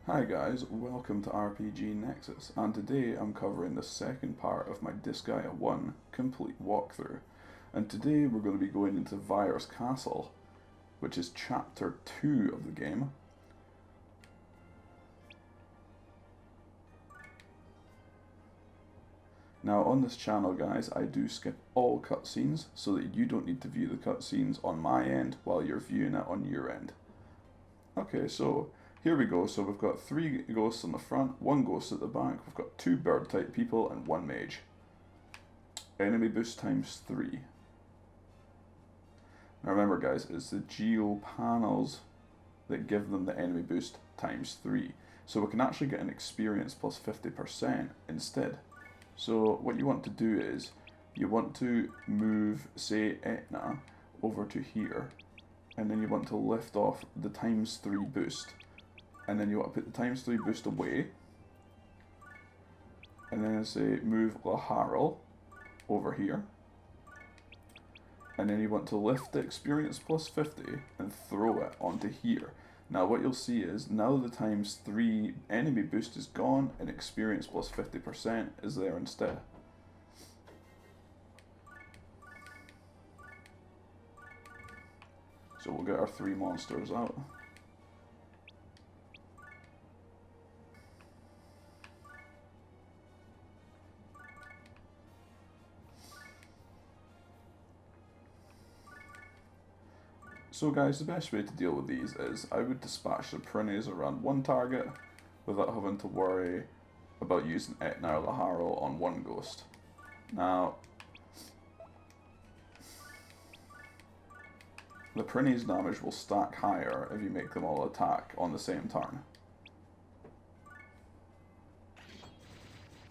Hi guys, welcome to RPG Nexus, and today I'm covering the second part of my Disgaea 1 complete walkthrough. And today we're going to be going into Vyers Castle, which is chapter 2 of the game. Now on this channel guys, I do skip all cutscenes so that you don't need to view the cutscenes on my end while you're viewing it on your end. Okay, so here we go. So we've got 3 ghosts on the front, 1 ghost at the back, we've got 2 bird type people and 1 mage. Enemy boost times 3. Now remember guys, it's the geo panels that give them the enemy boost times 3. So we can actually get an experience plus 50% instead. So what you want to do is, you want to move, say, Etna over to here, and then you want to lift off the times 3 boost. And then you want to put the times 3 boost away. And then say move Laharl over here. And then you want to lift the experience plus 50 and throw it onto here. Now what you'll see is, now the times 3 enemy boost is gone and experience plus 50% is there instead. So we'll get our 3 monsters out. So guys, the best way to deal with these is, I would dispatch the Prinnies around one target without having to worry about using Etna or Laharl on one ghost. Now, the Prinnies' damage will stack higher if you make them all attack on the same turn.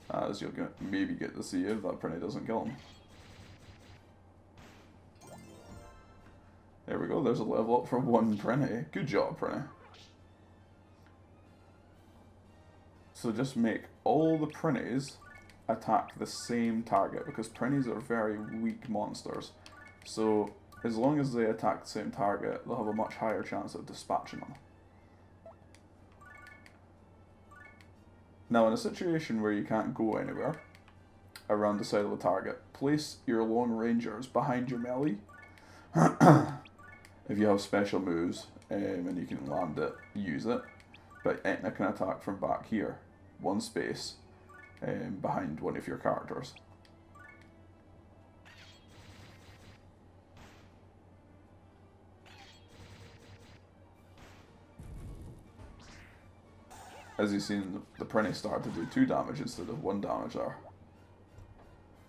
As you'll maybe get to see if that Prinnie doesn't kill him. There we go, there's a level up for 1 Prinnie. Good job, Prinnie. So just make all the Prinnies attack the same target, because Prinnies are very weak monsters. So as long as they attack the same target, they'll have a much higher chance of dispatching them. Now in a situation where you can't go anywhere around the side of the target, place your Lone Rangers behind your melee. If you have special moves and you can land it, use it. But Etna can attack from back here, 1 space, behind one of your characters. As you've seen, the Prinnie start to do 2 damage instead of 1 damage there.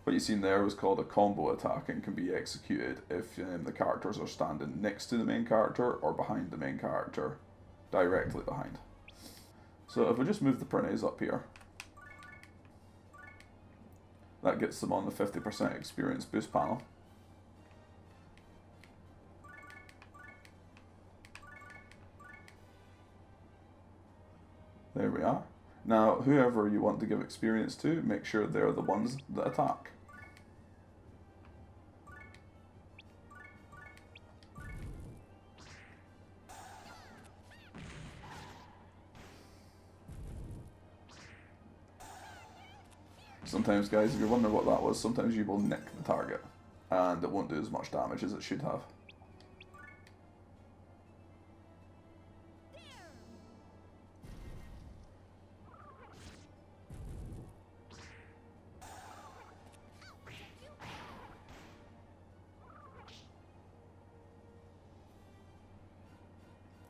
What you've seen there was called a combo attack and can be executed if the characters are standing next to the main character or behind the main character, directly behind. So if we just move the Prinnies up here, that gets them on the 50% experience boost panel. There we are. Now, whoever you want to give experience to, make sure they're the ones that attack. Sometimes, guys, if you're wondering what that was, sometimes you will nick the target, and it won't do as much damage as it should have.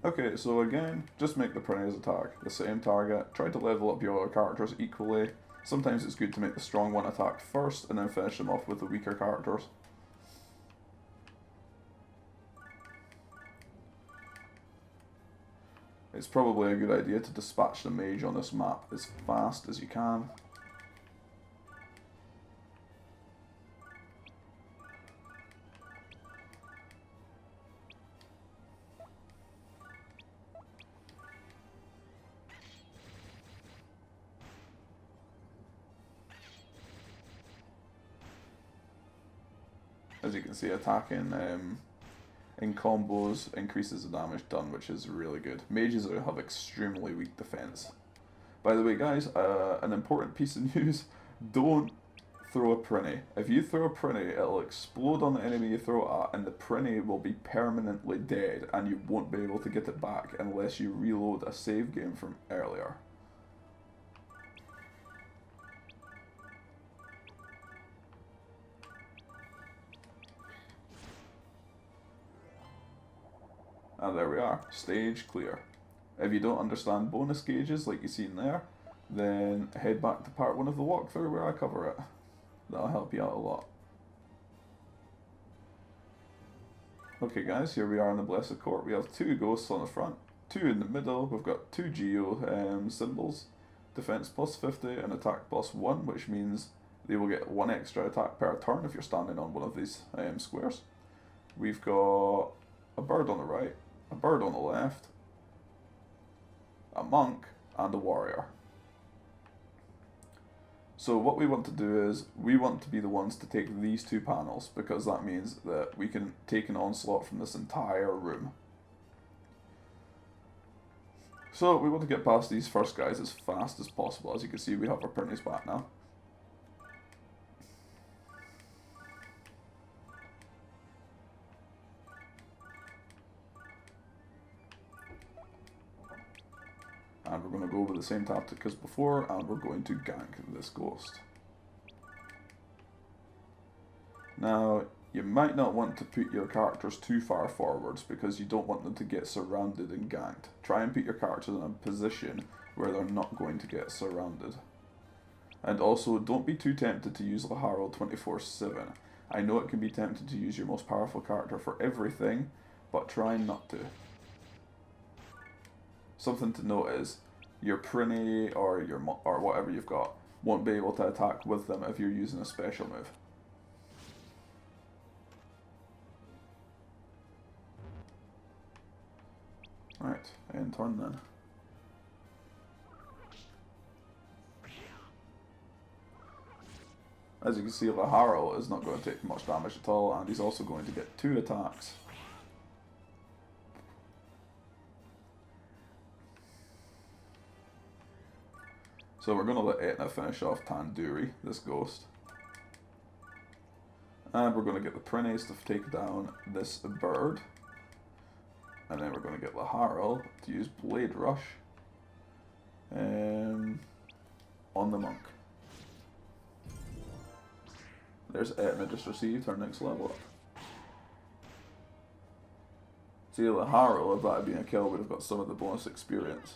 Okay, so again, just make the Prinnies attack the same target. Try to level up your characters equally. Sometimes it's good to make the strong one attack first and then finish them off with the weaker characters. It's probably a good idea to dispatch the mage on this map as fast as you can. As you can see, attacking in combos increases the damage done, which is really good. Mages have extremely weak defense. By the way, guys, an important piece of news: don't throw a prinny. If you throw a prinny, it'll explode on the enemy you throw it at, and the prinny will be permanently dead, and you won't be able to get it back unless you reload a save game from earlier. And there we are, stage clear. If you don't understand bonus gauges like you see in there, then head back to part 1 of the walkthrough where I cover it. That'll help you out a lot. Okay guys, here we are in the Blessed Court. We have 2 ghosts on the front, 2 in the middle, we've got 2 geo symbols, defense plus 50 and attack plus 1, which means they will get 1 extra attack per turn if you're standing on one of these squares. We've got a bird on the right, a bird on the left, a monk, and a warrior. So what we want to do is, we want to be the ones to take these 2 panels, because that means that we can take an onslaught from this entire room. So we want to get past these first guys as fast as possible. As you can see, we have our printies back now. And we're going to go over the same tactic as before, and we're going to gank this ghost. Now, you might not want to put your characters too far forwards because you don't want them to get surrounded and ganked. Try and put your characters in a position where they're not going to get surrounded. And also, don't be too tempted to use Laharo 24/7. I know it can be tempted to use your most powerful character for everything, but try not to. Something to note is, your Prinny or whatever you've got won't be able to attack with them if you're using a special move. Right, end turn then. As you can see, Laharo is not going to take much damage at all, and he's also going to get 2 attacks. So we're going to let Etna finish off Tandoori, this ghost. And we're going to get the Prinnies to take down this bird. And then we're going to get Laharo to use Blade Rush on the monk. There's Etna just received her next level up. See, Laharo, if that had been a kill, would have got some of the bonus experience.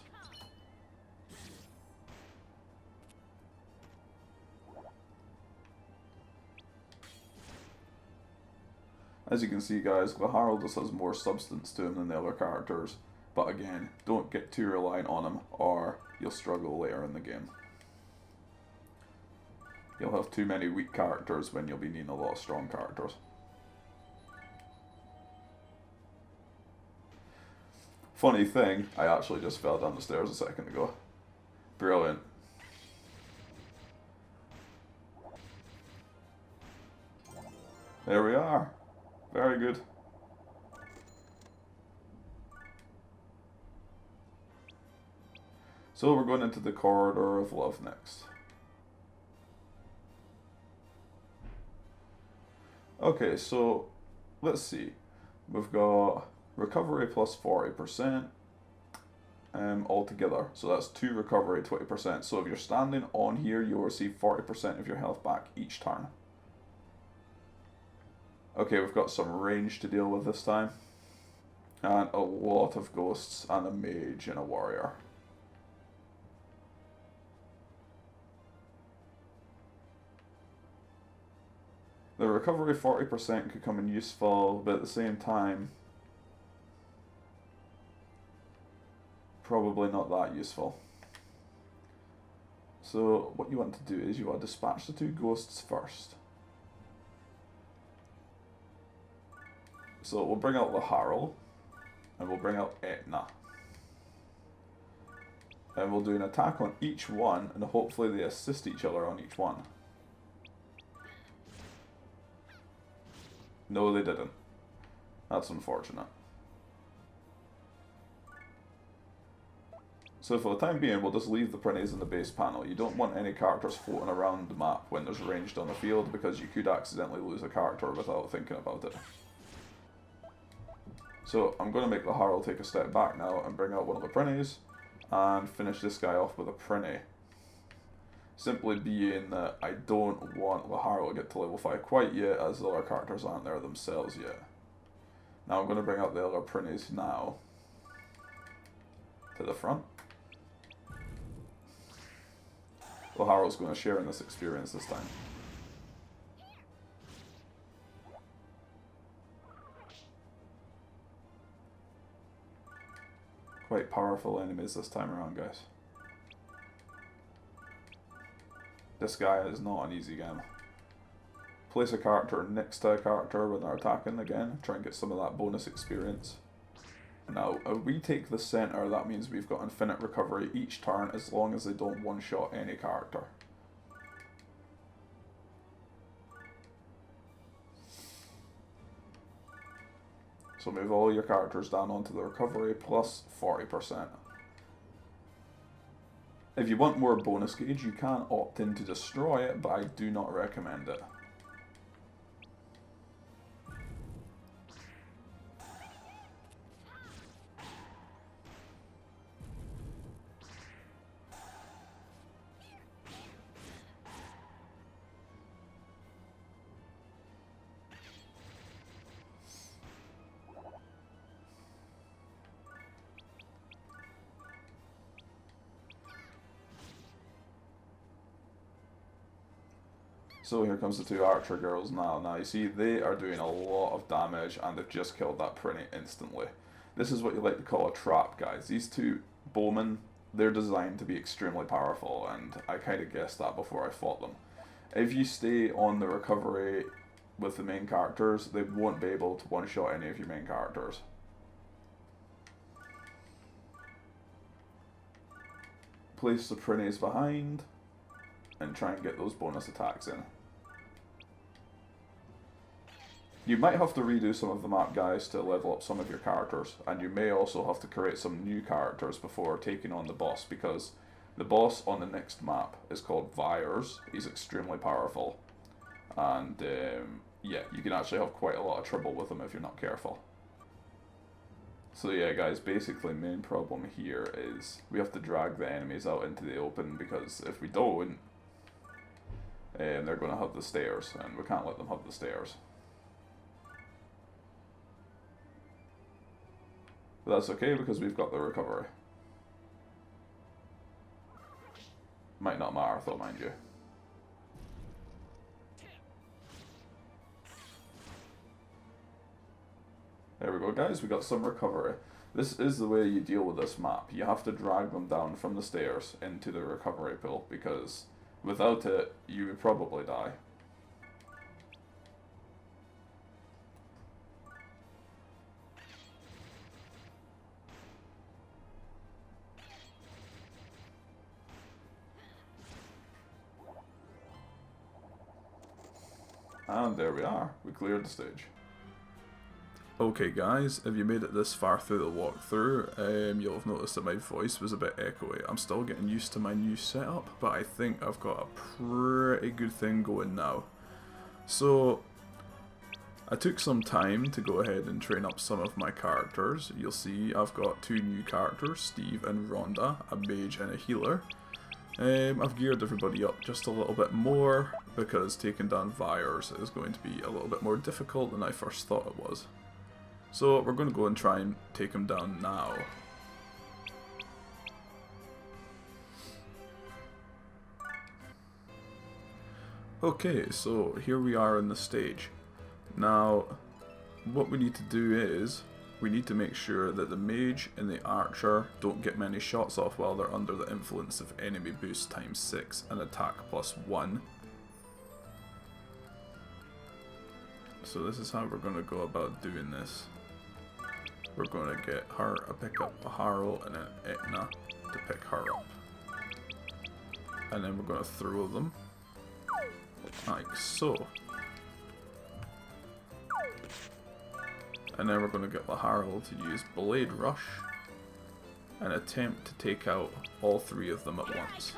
As you can see, guys, Laharo just has more substance to him than the other characters, but again, don't get too reliant on him or you'll struggle later in the game. You'll have too many weak characters when you'll be needing a lot of strong characters. Funny thing, I actually just fell down the stairs a second ago. Brilliant. There we are. Very good. So we're going into the Corridor of Love next. Okay, so let's see. We've got recovery plus 40% altogether. So that's 2 recovery, 20%. So if you're standing on here, you'll receive 40% of your health back each turn. Okay, we've got some range to deal with this time. And a lot of ghosts and a mage and a warrior. The recovery 40% could come in useful, but at the same time, probably not that useful. So what you want to do is you want to dispatch the 2 ghosts first. So we'll bring out Laharo, and we'll bring out Etna. And we'll do an attack on each one, and hopefully they assist each other on each one. No, they didn't. That's unfortunate. So for the time being, we'll just leave the printies in the base panel. You don't want any characters floating around the map when there's ranged on the field, because you could accidentally lose a character without thinking about it. So I'm going to make the Harl take a step back now and bring out one of the printies and finish this guy off with a printy. Simply being that I don't want the Harl to get to level 5 quite yet, as the other characters aren't there themselves yet. Now I'm going to bring out the other printies now to the front. The Harl's going to share in this experience this time. Quite powerful enemies this time around, guys. Disgaea is not an easy game. Place a character next to a character when they're attacking again, try and get some of that bonus experience. Now, if we take the center, that means we've got infinite recovery each turn as long as they don't one-shot any character. So move all your characters down onto the recovery plus 40%. If you want more bonus gauge, you can opt in to destroy it, but I do not recommend it. So here comes the two archer girls now. Now you see they are doing a lot of damage and they've just killed that printy instantly. This is what you like to call a trap, guys. These two bowmen, they're designed to be extremely powerful, and I kind of guessed that before I fought them. If you stay on the recovery with the main characters, they won't be able to one-shot any of your main characters. Place the printies behind and try and get those bonus attacks in. You might have to redo some of the map, guys, to level up some of your characters, and you may also have to create some new characters before taking on the boss, because the boss on the next map is called Vyers. He's extremely powerful, and yeah, you can actually have quite a lot of trouble with him if you're not careful. So yeah, guys, basically main problem here is we have to drag the enemies out into the open, because if we don't, they're going to have the stairs, and we can't let them have the stairs. But that's okay, because we've got the recovery. Might not matter though, mind you. There we go, guys, we got some recovery. This is the way you deal with this map. You have to drag them down from the stairs into the recovery pool, because without it, you would probably die. And there we are, we cleared the stage. Okay guys, if you made it this far through the walkthrough, you'll have noticed that my voice was a bit echoey. I'm still getting used to my new setup, but I think I've got a pretty good thing going now. So, I took some time to go ahead and train up some of my characters. You'll see I've got two new characters, Steve and Rhonda, a mage and a healer. I've geared everybody up just a little bit more, because taking down Vyers is going to be a little bit more difficult than I first thought it was. So we're going to go and try and take him down now. Okay, so here we are in the stage. Now, what we need to do is, we need to make sure that the mage and the archer don't get many shots off while they're under the influence of enemy boost times 6 and attack plus 1. So this is how we're going to go about doing this. We're going to get her to pick up a Harrow and an Etna to pick her up. And then we're going to throw them like so. And then we're going to get Laharl to use Blade Rush and attempt to take out all three of them at once.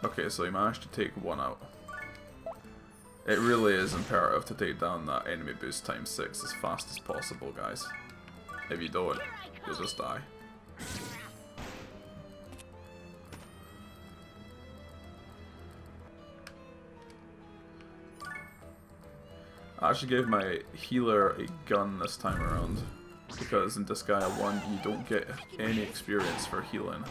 Okay, so he managed to take one out. It really is imperative to take down that enemy boost times 6 as fast as possible, guys. If you don't, you'll just die. I actually gave my healer a gun this time around, because in Disgaea 1 you don't get any experience for healing.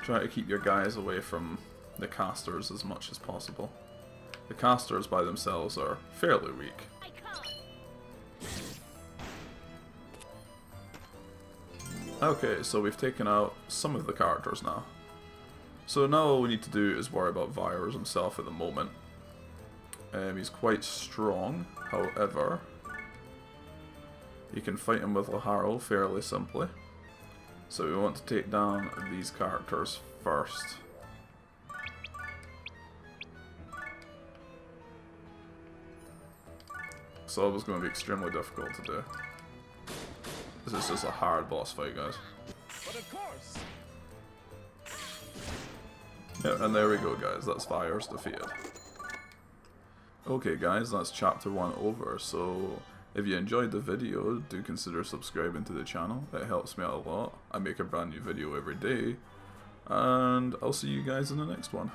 Try to keep your guys away from the casters as much as possible. The casters by themselves are fairly weak. Okay, so we've taken out some of the characters now. So now all we need to do is worry about Vyers himself at the moment. He's quite strong, however, you can fight him with Laharl fairly simply. So we want to take down these characters first. So it was going to be extremely difficult to do. This is just a hard boss fight, guys. But of course. Yeah, and there we go, guys. That's Vyers defeated. Okay, guys, that's chapter 1 over. So if you enjoyed the video, do consider subscribing to the channel. It helps me out a lot. I make a brand new video every day. And I'll see you guys in the next one.